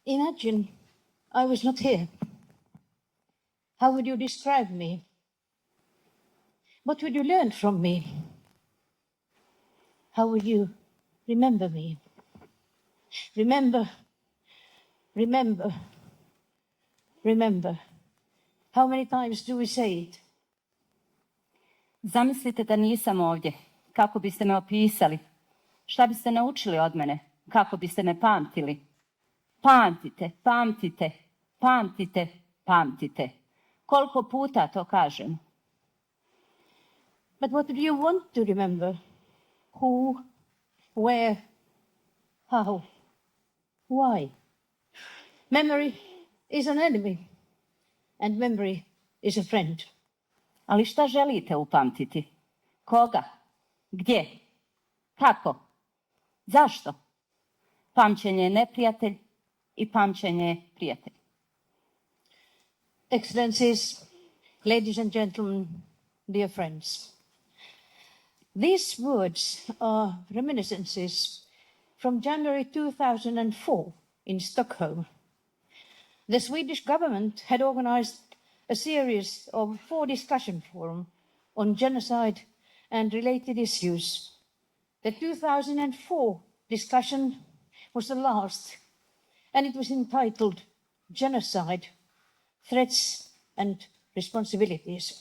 Imagine I was not here. How would you describe me? What would you learn from me? How would you remember me? Remember, remember, remember. How many times do we say it? Zamislite da nisam ovdje. Kako biste me opisali? Šta biste naučili od mene? Kako biste me pamtili? Pamtite, pamtite, pamtite, pamtite. Koliko puta to kažem? But what do you want to remember? Who, where, how, why? Memory is an enemy, and memory is a friend. Ali šta želite upamtiti? Koga? Gdje? Kako? Zašto? Pamćenje je neprijatelj i pamćenje je prijatelj. Excellencies, ladies and gentlemen, dear friends. These words are reminiscences from January 2004 in Stockholm. The Swedish government had organized a series of 4 discussion forums on genocide and related issues. The 2004 discussion was the last, and it was entitled Genocide, Threats and Responsibilities.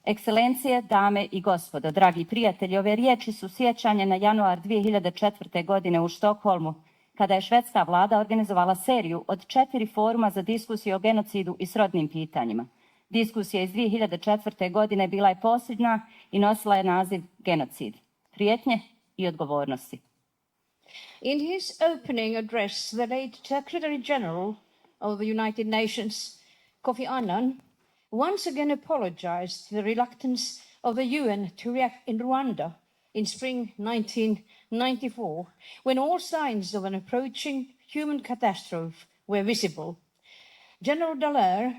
Ekscelencije, dame i gospodo, dragi prijatelji, ove riječi su sjećanje na januar 2004. godine u Štokholmu, kada je švedska vlada organizovala seriju od 4 foruma za diskusiju o genocidu i srodnim pitanjima. Diskusija iz 2004. godine bila je posljednja i nosila je naziv Genocid, prijetnje i odgovornosti. In his opening address, the late Secretary General of the United Nations, Kofi Annan, once again apologized for the reluctance of the UN to react in Rwanda in spring 1994, when all signs of an approaching human catastrophe were visible. General Dallaire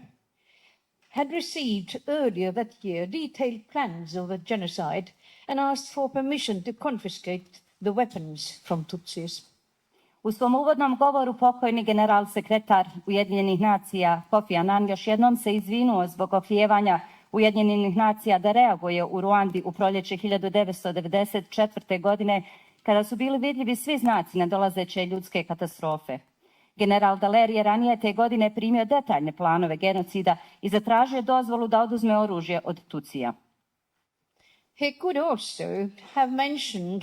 had received earlier that year detailed plans of the genocide and asked for permission to confiscate the weapons from Tutsis. U svom uvodnom govoru pokojni general sekretar Ujedinjenih nacija Kofi Annan još jednom se izvinuo zbog oklijevanja Ujedinjenih nacija da reaguje u Ruandi u proljeće 1994. godine, kada su bili vidljivi svi znaci nadolazeće ljudske katastrofe. General Dallaire je ranije te godine primio detaljne planove genocida i zatražio dozvolu da oduzme oružje od Tutsija. He could also have mentioned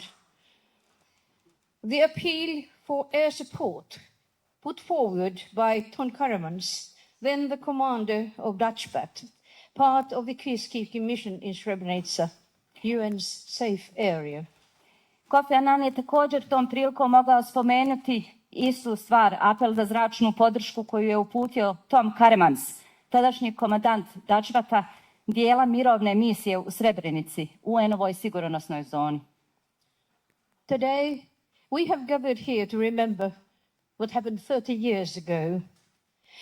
the appeal for air support put forward by Ton Karamans, then the commander of Dutch Bat, part of the peacekeeping mission in Srebrenici, UN's safe area. Kofi Annan je također tom prilikom mogao spomenuti istu stvar, apel za zračnu podršku koju je uputio Tom Karemans, tadašnji komandant Dutch Bata, dijela mirovne misije u Srebrenici, UN-ovoj sigurnosnoj zoni. Today, we have gathered here to remember what happened 30 years ago,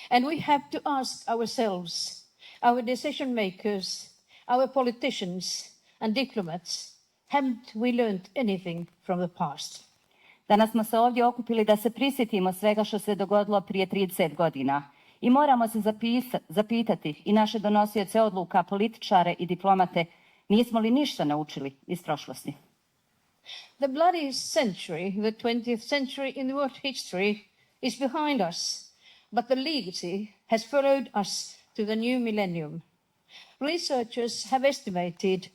and we have to ask ourselves, our decision makers, our politicians and diplomats, haven't we learned anything from the past? Danas smo se ovdje okupili da se prisjetimo svega što se dogodilo prije 30 godina i moramo se zapitati i naše donosioce odluka, političare i diplomate, nismo li ništa naučili iz prošlosti? The bloody century, the 20th century in world history, is behind us, but the legacy has followed us to the new millennium. Researchers have estimated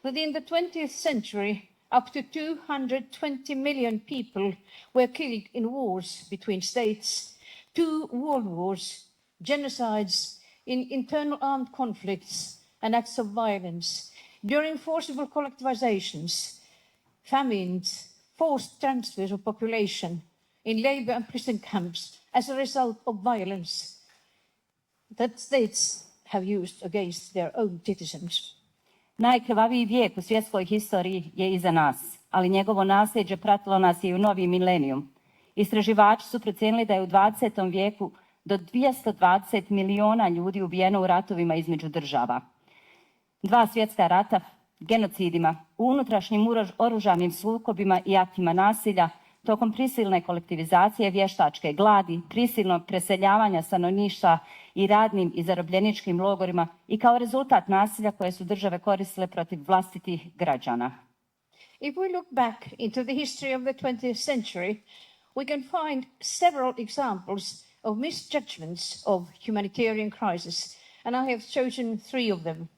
that in the 20th century, up to 220 million people were killed in wars between states, 2 world wars, genocides, in internal armed conflicts and acts of violence, during forcible collectivizations, famines, forced transfers of population in labor and prison camps as a result of violence that states have used against their own citizens. Najkrvaviji vijek u svjetskoj historiji je iza nas, ali njegovo nasljeđe pratilo nas i u novi milenijum. Istraživači su procijenili da je u 20. vijeku do 220 miliona ljudi ubijeno u ratovima između država. 2 svjetska rata, genocidima, u unutrašnjim oružanim sukobima i aktima nasilja, tokom prisilne kolektivizacije, vještačke gladi, prisilnog preseljavanja stanovništva i radnim i zarobljeničkim logorima i kao rezultat nasilja koje su države koristile protiv vlastitih građana. If we look back into the history of the 20th century, we can find several examples of misjudgments of humanitarian crisis, and I have chosen 3 of them.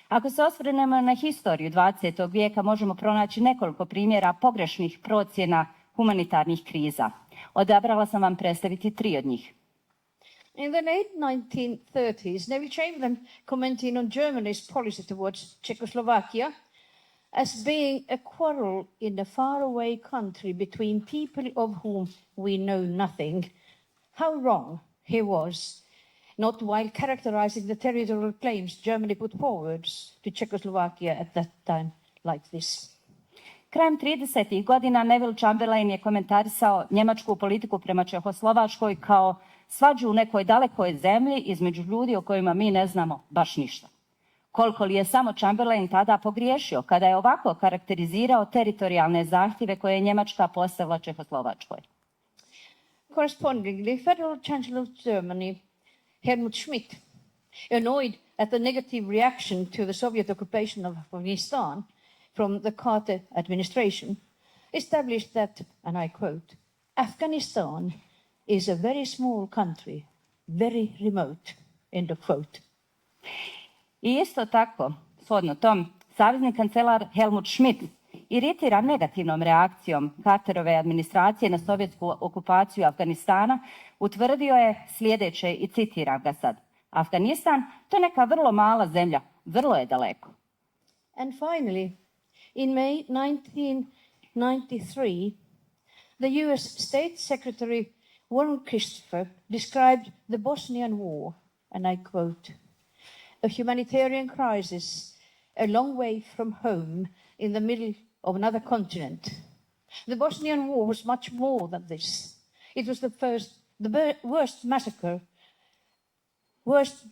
Ako se osvrnemo na historiju 20. vijeka, možemo pronaći nekoliko primjera pogrešnih procjena humanitarnih kriza. Odabrala sam vam predstaviti 3 od njih. In the late 1930s, Neville Chamberlain, commenting on Germany's policy towards Czechoslovakia as being a quarrel in a faraway country between people of whom we know nothing, how wrong he was, not while characterizing the territorial claims Germany put forward to Czechoslovakia at that time like this. Krajem 30. godina Neville Chamberlain je komentarisao njemačku politiku prema Čehoslovačkoj kao svađu u nekoj dalekoj zemlji između ljudi o kojima mi ne znamo baš ništa. Koliko li je samo Chamberlain tada pogriješio kada je ovako karakterizirao teritorijalne zahtjeve koje je Njemačka postavila Čehoslovačkoj. Correspondingly, Federal Chancellor of Germany, Helmut Schmidt, annoyed at the negative reaction to the Soviet occupation of Afghanistan from the Carter administration, established that, and I quote, Afghanistan is a very small country, very remote, end of quote. I isto tako, shodno tom, savezni kancelar Helmut Schmidt, iritiran negativnom reakcijom Carterove administracije na sovjetsku okupaciju Afganistana, utvrdio je sljedeće i citiram ga sad. Afganistan, to je neka vrlo mala zemlja, vrlo je daleko. And finally, in May 1993, the US State Secretary Warren Christopher described the Bosnian War, and I quote, a humanitarian crisis a long way from home in the middle of another continent. The Bosnian War was much more than this. It was the worst massacre, worst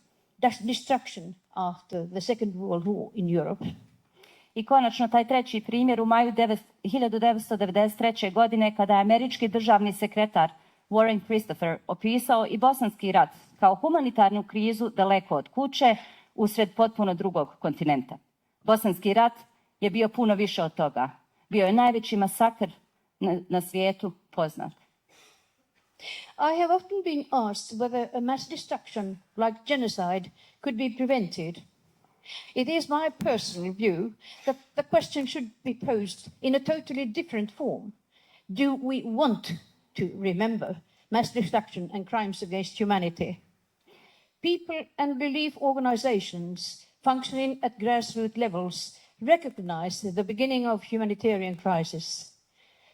destruction after the Second World War in Europe. I konačno taj treći primjer u maju 1993. godine kada je američki državni sekretar Warren Christopher opisao i bosanski rat kao humanitarnu krizu daleko od kuće usred potpuno drugog kontinenta. Bosanski rat je bio puno više od toga. Bio je najveći masakr na svijetu poznat. I have often been asked whether a mass destruction like genocide could be prevented. It is my personal view that the question should be posed in a totally different form. Do we want to remember mass destruction and crimes against humanity? People and relief organizations functioning at grassroots levels recognize the beginning of humanitarian crisis.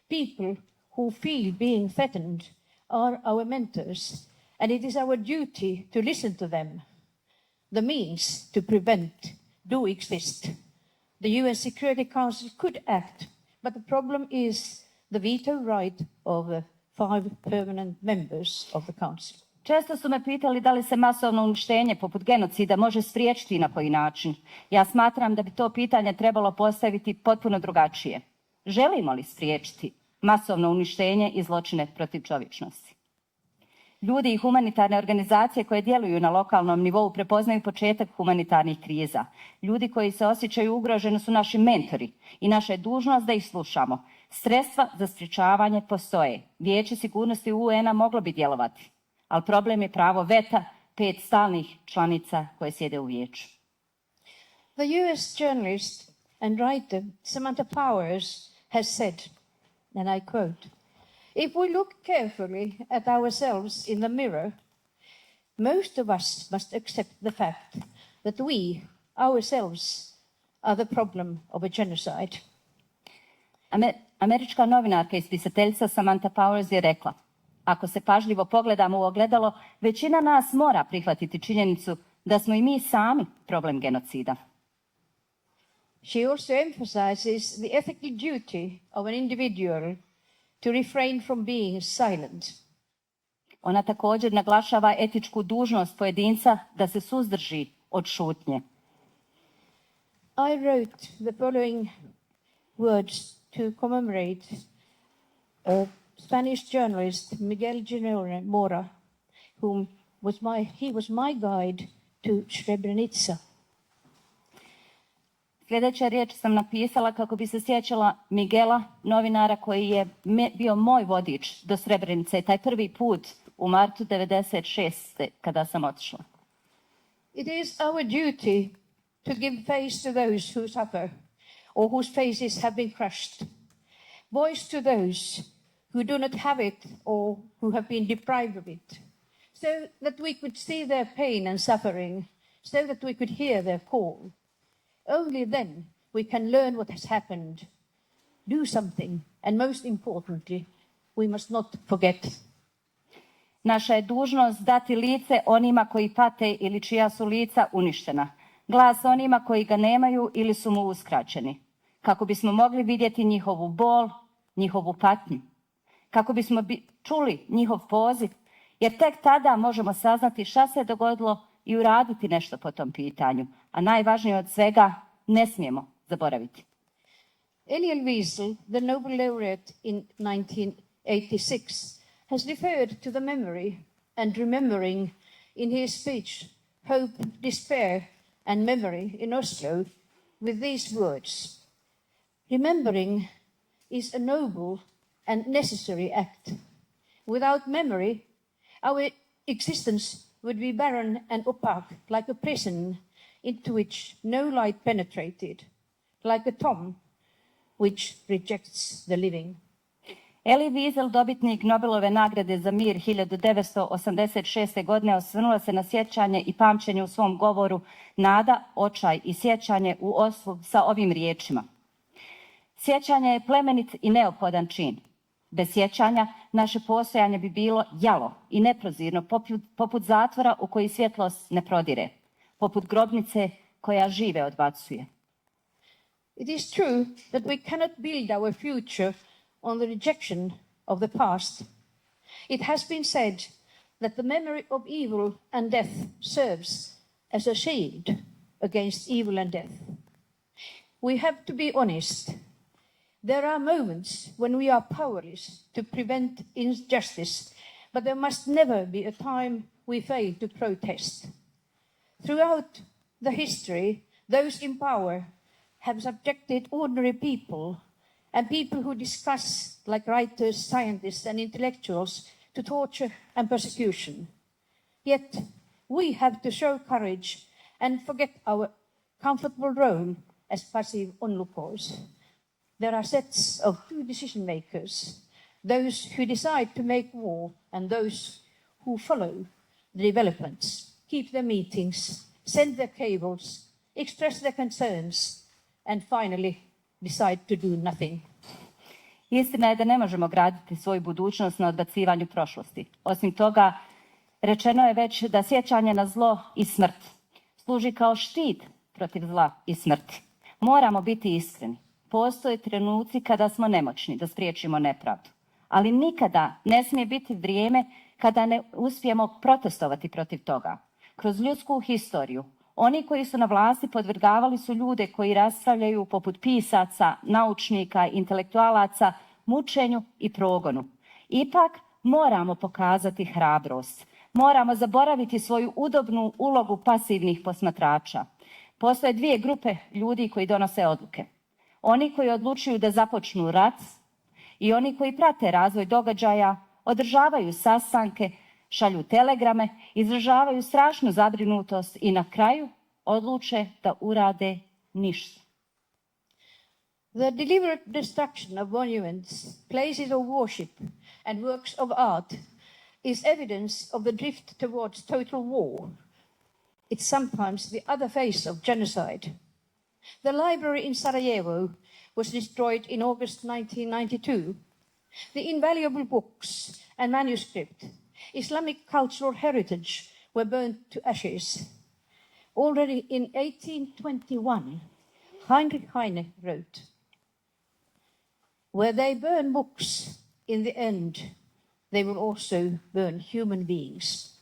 People who feel being threatened are our mentors, and it is our duty to listen to them. The means to prevent do exist. The UN Security Council could act, but the problem is the veto right of the 5 permanent members of the Council. Često su me pitali da li se masovno uništenje poput genocida može spriječiti i na koji način. Ja smatram da bi to pitanje trebalo postaviti potpuno drugačije. Želimo li spriječiti masovno uništenje i zločine protiv čovječnosti? Ljudi i humanitarne organizacije koje djeluju na lokalnom nivou prepoznaju početak humanitarnih kriza. Ljudi koji se osjećaju ugroženi su naši mentori i naša je dužnost da ih slušamo. Sredstva za sprječavanje postoje. Vijeće sigurnosti UN-a moglo bi djelovati, ali problem je pravo veta 5 stalnih članica koje sjede u vijeću. The US journalist and writer Samantha Powers has said, and I quote, if we look carefully at ourselves in the mirror, most of us must accept the fact that we, ourselves, are the problem of a genocide. Američka novinarka i spisateljica Samantha Powers je rekla, ako se pažljivo pogledamo u ogledalo, većina nas mora prihvatiti činjenicu da smo i mi sami problem genocida. She also emphasizes the ethical duty of an individual to refrain from being silent. Ona također naglašava etičku dužnost pojedinca da se suzdrži od šutnje. I wrote the following words to commemorate Spanish journalist Miguel General Mora, he was my guide to Srebrenica. Sljedeća riječ sam napisala kako bi se sjećala Miguela, novinara koji je bio moj vodič do Srebrenice, taj prvi put u martu 1996. kada sam otišla. It is our duty to give face to those who suffer or whose faces have been crushed, voice to those who do not have it or who have been deprived of it, so that we could see their pain and suffering, so that we could hear their call. Only then we can learn what has happened, do something, and most importantly, we must not forget. Naša je dužnost dati lice onima koji pate ili čija su lica uništena, glas onima koji ga nemaju ili su mu uskraćeni, kako bismo mogli vidjeti njihovu bol, njihovu patnju, kako bismo čuli njihov poziv, jer tek tada možemo saznati šta se dogodilo i uraditi nešto po tom pitanju. A najvažnije od svega, ne smijemo zaboraviti. Elie Wiesel, the Nobel laureate in 1986, has referred to the memory and remembering in his speech, Hope, Despair and Memory in Oslo, with these words: remembering is a noble and necessary act. Without memory, our existence would be barren and opaque, like a prison into which no light penetrated, like a tomb which rejects the living. Elie Wiesel, dobitnik Nobelove nagrade za mir 1986. godine, osvrnula se na sjećanje i pamćenje u svom govoru Nada, očaj i sjećanje u Oslu sa ovim riječima. Sjećanje je plemenit i neophodan čin. Bez sjećanja naše postojanje bi bilo jalo i neprozirno, poput zatvora u koji svjetlost ne prodire, poput grobnice koja žive odbacuje. It is true that we cannot build our future on the rejection of the past. It has been said that the memory of evil and death serves as a shield against evil and death. We have to be honest. There are moments when we are powerless to prevent injustice, but there must never be a time we fail to protest. Throughout the history, those in power have subjected ordinary people and people who discuss, like writers, scientists, and intellectuals, to torture and persecution. Yet, we have to show courage and forget our comfortable role as passive onlookers. There are sets of two decision makers, those who decide to make war and those who follow the developments, keep their meetings, send their cables, express their concerns, and finally decide to do nothing. Istina je da ne možemo graditi svoju budućnost na odbacivanju prošlosti. Osim toga, rečeno je već da sjećanje na zlo i smrt služi kao štit protiv zla i smrti. Moramo biti iskreni. Postoje trenuci kada smo nemoćni da spriječimo nepravdu, ali nikada ne smije biti vrijeme kada ne uspijemo protestovati protiv toga. Kroz ljudsku historiju, oni koji su na vlasti podvrgavali su ljude koji raspravljaju poput pisaca, naučnika, intelektualaca, mučenju i progonu. Ipak moramo pokazati hrabrost. Moramo zaboraviti svoju udobnu ulogu pasivnih posmatrača. Postoje dvije grupe ljudi koji donose odluke. Oni koji odlučuju da započnu rat i oni koji prate razvoj događaja, održavaju sastanke, šalju telegrame, izražavaju strašnu zabrinutost i na kraju odluče da urade ništa. The deliberate destruction of monuments, places of worship, and works of art is evidence of the drift towards total war. It's sometimes the other face of genocide. The library in Sarajevo was destroyed in August 1992. The invaluable books and manuscript, Islamic cultural heritage, were burnt to ashes. Already in 1821, Heinrich Heine wrote, "Where they burn books, in the end, they will also burn human beings."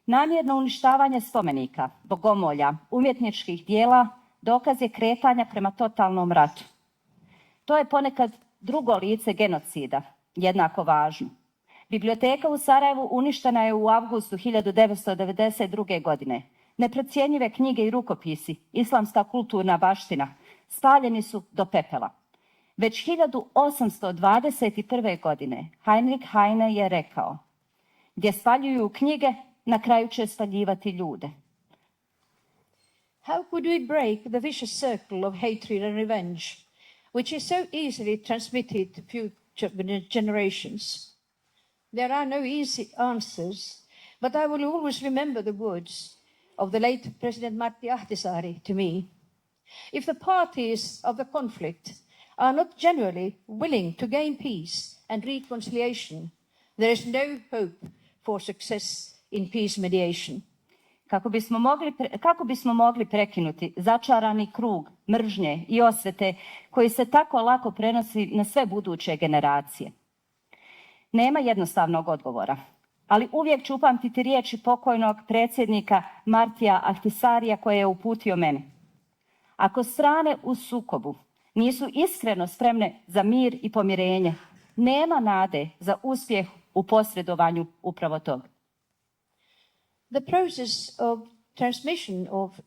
Namjerno uništavanje spomenika, bogomolja, umjetničkih dijela dokaz je kretanja prema totalnom ratu. To je ponekad drugo lice genocida, jednako važno. Biblioteka u Sarajevu uništena je u avgustu 1992. godine. Neprocjenjive knjige i rukopisi, islamska kulturna baština, spaljeni su do pepela. Već 1821. godine Heinrich Heine je rekao: gdje spaljuju knjige, na kraju će spaljivati ljude. How could we break the vicious circle of hatred and revenge, which is so easily transmitted to future generations? There are no easy answers, but I will always remember the words of the late President Martti Ahtisaari to me. If the parties of the conflict are not generally willing to gain peace and reconciliation, there is no hope for success in peace mediation. Kako bismo mogli prekinuti začarani krug mržnje i osvete koji se tako lako prenosi na sve buduće generacije? Nema jednostavnog odgovora, ali uvijek ću upamtiti riječi pokojnog predsjednika Martija Ahtisaarija koje je uputio meni. Ako strane u sukobu nisu iskreno spremne za mir i pomirenje, nema nade za uspjeh u posredovanju upravo tog. The process of transmission of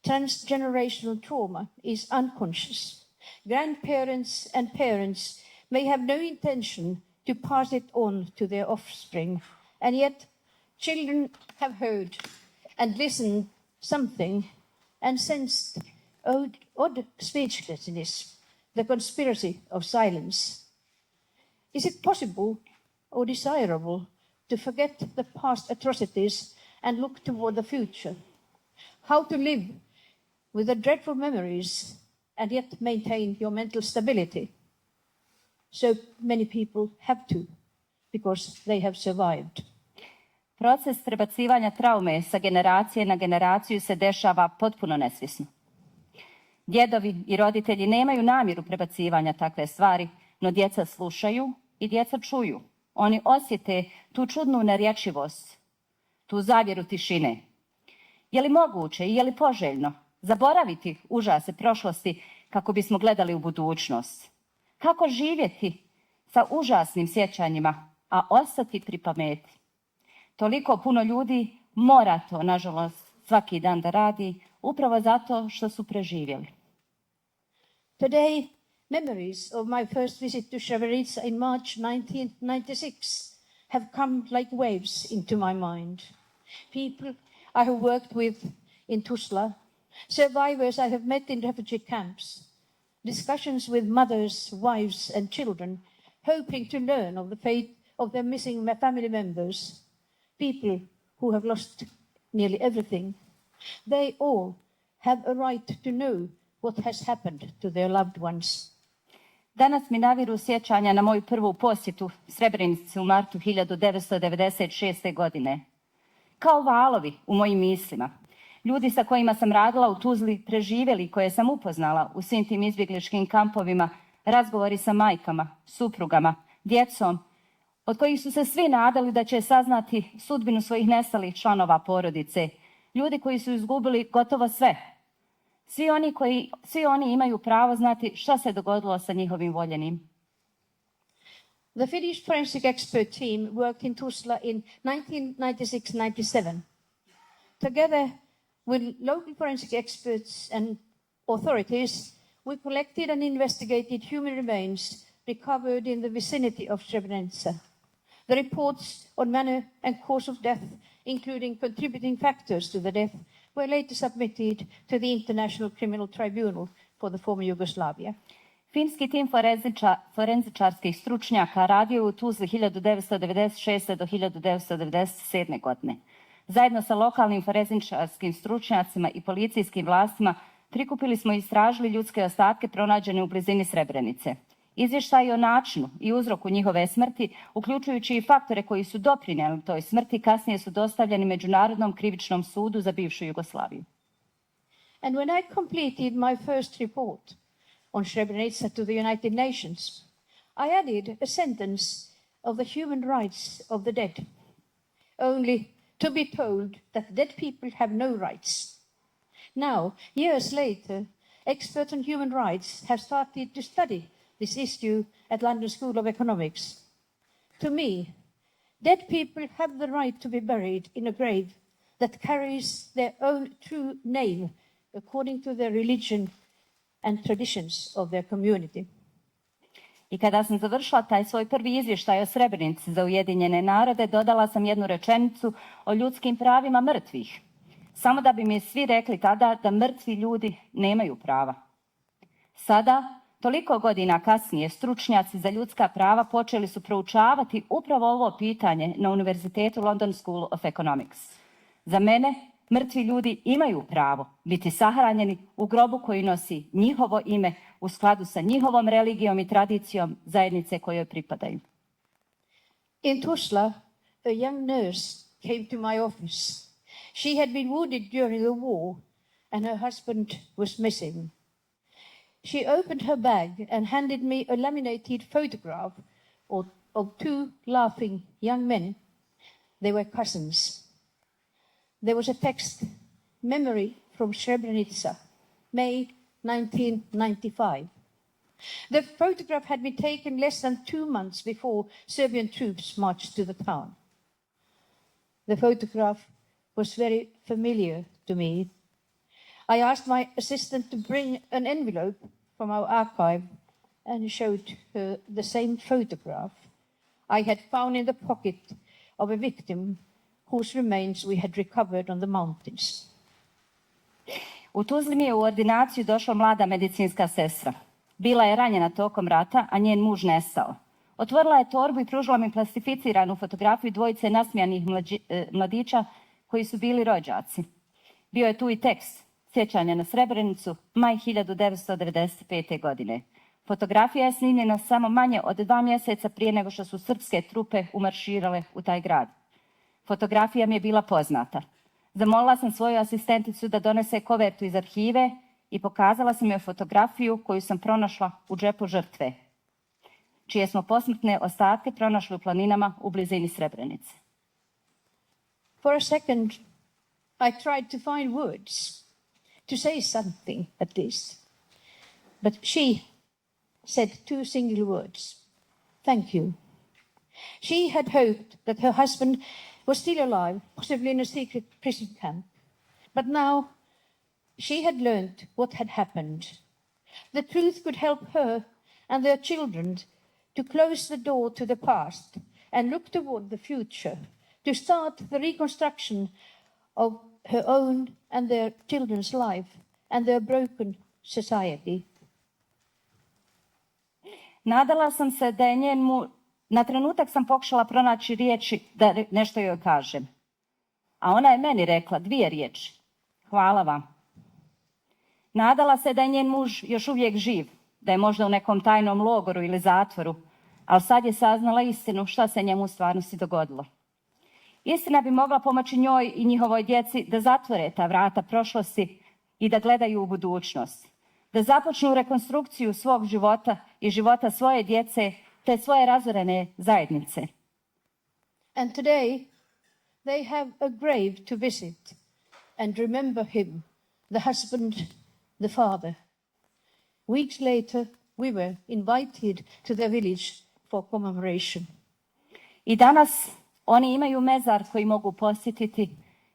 transgenerational trauma is unconscious. Grandparents and parents may have no intention to pass it on to their offspring, and yet children have heard and listened something and sensed odd speechlessness, the conspiracy of silence. Is it possible or desirable to forget the past atrocities and look toward the future? How to live with the dreadful memories and yet maintain your mental stability? So many people have to, because they have survived. Proces prebacivanja traume sa generacije na generaciju se dešava potpuno nesvjesno. Djedovi i roditelji nemaju namjeru prebacivanja takve stvari, no djeca slušaju i djeca čuju. Oni osjete tu čudnu nerječivost, tu zavjeru tišine. Je li moguće i je li poželjno zaboraviti užase prošlosti kako bismo gledali u budućnost? Kako živjeti sa užasnim sjećanjima, a ostati pri pameti? Toliko puno ljudi mora to, nažalost, svaki dan da radi, upravo zato što su preživjeli. Today, memories of my first visit to Srebrenica in March 1996 have come like waves into my mind. People I have worked with in Tuzla, survivors I have met in refugee camps, discussions with mothers, wives and children, hoping to learn of the fate of their missing family members, people who have lost nearly everything. They all have a right to know what has happened to their loved ones. Danas mi naviru sjećanja na moju prvu posjetu Srebrenici u martu 1996. godine. Kao valovi u mojim mislima. Ljudi sa kojima sam radila u Tuzli, preživjeli, koje sam upoznala u svim tim izbjegličkim kampovima, razgovori sa majkama, suprugama, djecom, od kojih su se svi nadali da će saznati sudbinu svojih nestalih članova porodice. Ljudi koji su izgubili gotovo sve. Svi oni imaju pravo znati šta se dogodilo sa njihovim voljenim. The Finnish forensic expert team worked in Tuzla in 1996-97. Together with local forensic experts and authorities, we collected and investigated human remains recovered in the vicinity of Srebrenica. The reports on manner and cause of death, including contributing factors to the death, were later submitted to the International Criminal Tribunal for the former Yugoslavia. Finski tim forenzičarskih stručnjaka radio je u Tuzli 1996. do 1997. godine. Zajedno sa lokalnim forenzičarskim stručnjacima i policijskim vlastima prikupili smo i istražili ljudske ostatke pronađene u blizini Srebrenice. Izvještaji o načinu i uzroku njihove smrti, uključujući i faktore koji su doprinijeli toj smrti, kasnije su dostavljeni Međunarodnom krivičnom sudu za bivšu Jugoslaviju. And when I completed my first report on Srebrenica to the United Nations, I added a sentence of the human rights of the dead, only to be told that dead people have no rights. Now, years later, experts on human rights have started to study this issue at London School of Economics. To me, dead people have the right to be buried in a grave that carries their own true name according to their religion and traditions of their community. I kada sam završila taj svoj prvi izvještaj o Srebrenici za Ujedinjene narode, dodala sam jednu rečenicu o ljudskim pravima mrtvih. Samo da bi mi svi rekli tada da mrtvi ljudi nemaju prava. Sada, toliko godina kasnije, stručnjaci za ljudska prava počeli su proučavati upravo ovo pitanje na Univerzitetu London School of Economics. Za mene, mrtvi ljudi imaju pravo biti sahranjeni u grobu koji nosi njihovo ime u skladu sa njihovom religijom i tradicijom zajednice kojoj pripadaju. In Tuzla, a young nurse came to my office. She had been wounded during the war and her husband was missing. She opened her bag and handed me a laminated photograph of two laughing young men. They were cousins. There was a text, "Memory from Srebrenica, May 1995. The photograph had been taken less than 2 months before Serbian troops marched to the town. The photograph was very familiar to me. I asked my assistant to bring an envelope from our archive and showed her the same photograph I had found in the pocket of a victim whose remains we had recovered on the mountains. U Tuzli mi je u ordinaciju došla mlada medicinska sestra. Bila je ranjena tokom rata, a njen muž nestao. Otvorila je torbu i pružila mi plastificiranu fotografiju dvojice nasmijanih mladića koji su bili rođaci. Bio je tu i tekst, sjećanje na Srebrenicu, maj 1995. godine. Fotografija je snimljena samo manje od 2 mjeseca prije nego što su srpske trupe umarširale u taj grad. Fotografija mi je bila poznata. Zamolila sam svoju asistenticu da donese kovertu iz arhive i pokazala sam joj fotografiju koju sam pronašla u džepu žrtve, čije smo posmrtne ostatke pronašli u planinama u blizini Srebrenice. For a second, I tried to find words, to say something at least. But she said 2 single words, "Thank you." She had hoped that her husband was still alive, possibly in a secret prison camp. But now she had learned what had happened. The truth could help her and their children to close the door to the past and look toward the future, to start the reconstruction of her own and their children's life and their broken society. Nadala sam se da je njen muž... Na trenutak sam pokušala pronaći riječi da nešto joj kažem. A ona je meni rekla 2 riječi. Hvala vam. Nadala se da je njen muž još uvijek živ, da je možda u nekom tajnom logoru ili zatvoru, ali sad je saznala istinu šta se njemu u stvarnosti dogodilo. Istina bi mogla pomoći njoj i njihovoj djeci da zatvore ta vrata prošlosti i da gledaju u budućnost. Da započnu rekonstrukciju svog života i života svoje djece te svoje razorene zajednice. And today, they have a grave to visit and remember him, the husband, the father. Weeks later, we were invited to their village for commemoration. I danas oni imaju mezar koji mogu posjetiti,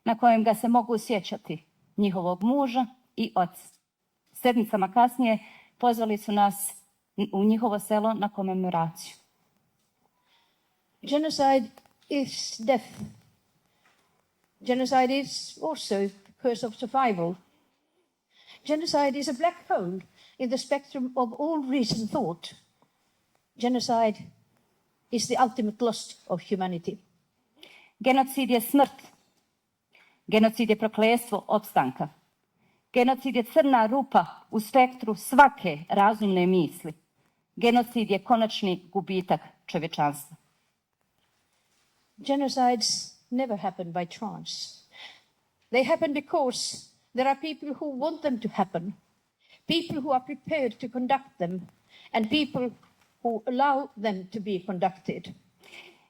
na kojem ga se mogu sjećati, njihovog muža i oca. Sedmicama kasnije pozvali su nas u njihovo selo na komemoraciju. Genocide is death. Genocide is also the curse of survival. Genocide is a black hole in the spectrum of all reasoned thought. Genocide is the ultimate loss of humanity. Genocid je smrt. Genocid je prokletstvo opstanka. Genocid je crna rupa u spektru svake razumne misli. Genocid je konačni gubitak čovječanstva. Genocides never happen by chance. They happen because there are people who want them to happen, people who are prepared to conduct them, and people who allow them to be conducted.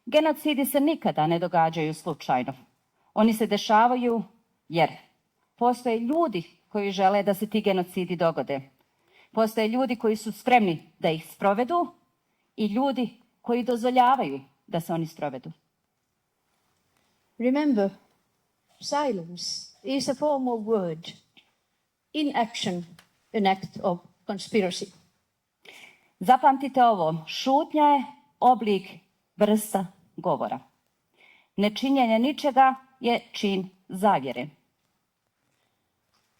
Genocidi se nikada ne događaju slučajno. Oni se dešavaju jer postoje ljudi koji žele da se ti genocidi dogode. Postoje ljudi koji su spremni da ih sprovedu i ljudi koji dozvoljavaju da se oni sprovedu. Remember, silence is a form of word. Inaction, an act of conspiracy. Zapamtite ovo, šutnja je oblik, vrsta govora. Nečinjenje ničega je čin zavjere.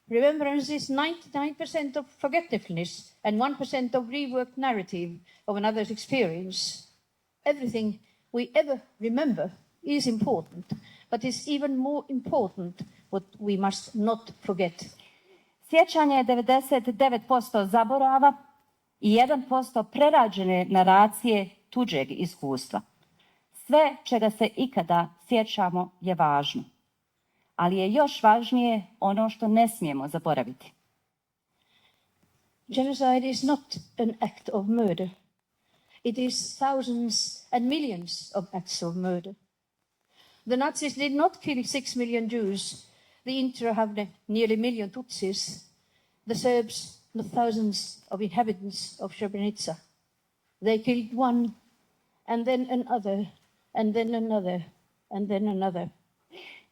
Remembrance is 99% of forgetfulness and 1% of reworked narrative of another's experience. Everything we ever remember is important, but it's even more important what we must not forget. Sjećanje je 99% zaborava i 1% prerađene naracije tuđeg iskustva. Sve čega se ikada sjećamo je važno, ali je još važnije ono što ne smijemo zaboraviti. Genocide is not an act of murder. It is thousands and millions of acts of murder. The Nazis did not kill 6 million Jews. The Inter have nearly a million Tutsis. The Serbs, the thousands of inhabitants of Srebrenica. They killed one, and then another, and then another, and then another.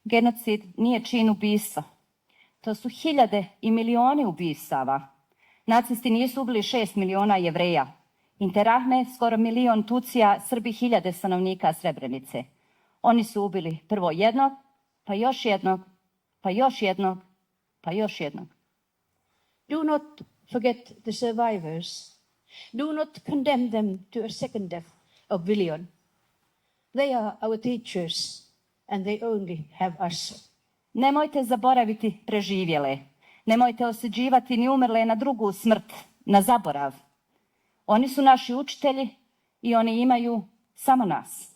Genocid nije čin ubistva. To su hiljade i milioni ubistava. Nacisti nisu ubili 6 miliona Jevreja. Interahme skoro milion Tucija, Srbi hiljade stanovnika Srebrenice. Oni su ubili prvo jednog, pa još jednog, pa još jednog, pa još jednog. Do not forget the survivors. Do not condemn them to a second death of billion. They are our teachers, and they only have us. Nemojte zaboraviti preživjele. Nemojte osuđivati ni umrle na drugu smrt, na zaborav. Oni su naši učitelji i oni imaju samo nas.